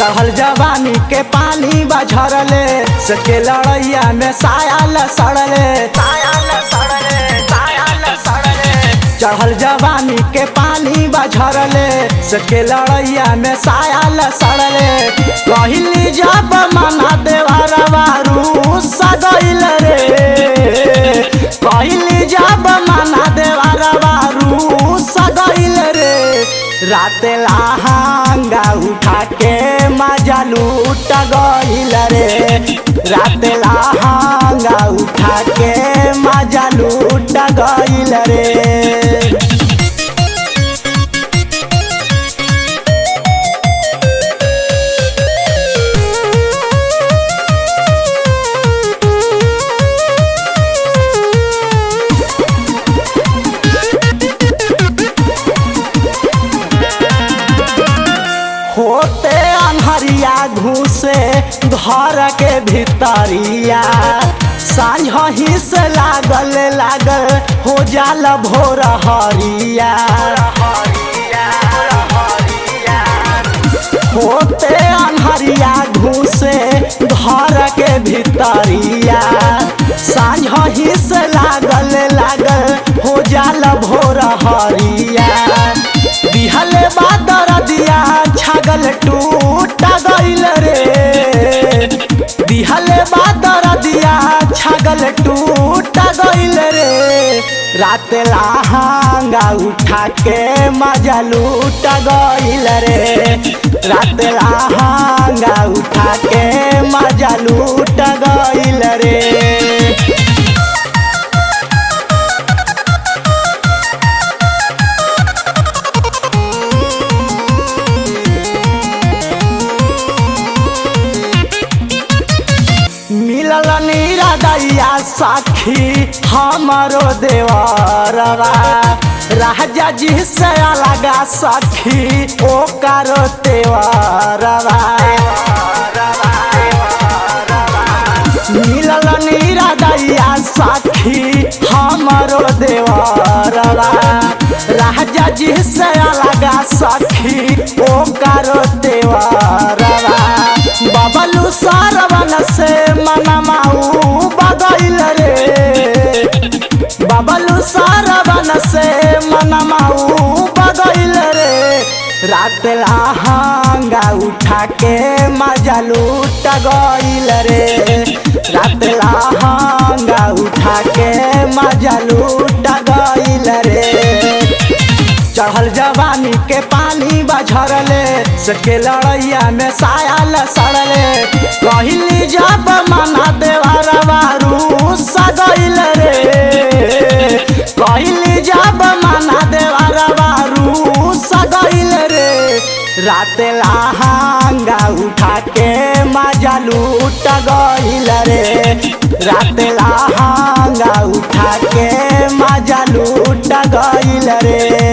चढ़ल जवानी के पानी बझरले सके लड़ैया में सायल सड़ले चढ़ल जवानी के पानी बझरले सके लड़ैया में सायल सड़ले कहली जब मना देवरवा रूस गइल रे कहली जब मना देवरवा रूस गइल रे रात लहंगा उठा के मजा लूट गइल रे रात लहंगा उठा के मजा लूट गइल रे। होते अनहरिया घुसे घर के भितरिया सांझही से लागल लागल हो जाल भोर हरिया होते अनहरिया घुसे घर के भितरिया सांझही से लागल लागल हो जाल भोर हरिया दिहले बादर दिया छागल टूट गइल रे दिहले बादर दिया छागल टूट गइल रे रात लहंगा उठा के मजा लूट गइल रे रात लहंगा उठा के मजा लूट गइल रे। मिलल निरादैया साखी हमारो देवरवा राजा जी से अलगा सखी ओकरो तेवरवा मिलल निरादैया साखी हमारो देवरवा राजा जी से अलगा सखी ओकरो तेवरवा बबलू सारवन से मनमाऊ बगैल रे बबलू सारवन से मनमाऊ बगैल रे रात लहंगा उठा के मजा लूट गइल रे रात लहंगा उठा के मजा लूट गइल रे चढ़ल जवानी के पानी बझरले सके लड़ैया में सायल सड़ले कहली जब मना देवरवा रूस गइल रे कहली जब मना देवरवा रूस गइल रे रात लहंगा उठा के मजा लूट गइल रे रात लहंगा उठा के मजा लूट गइल रे।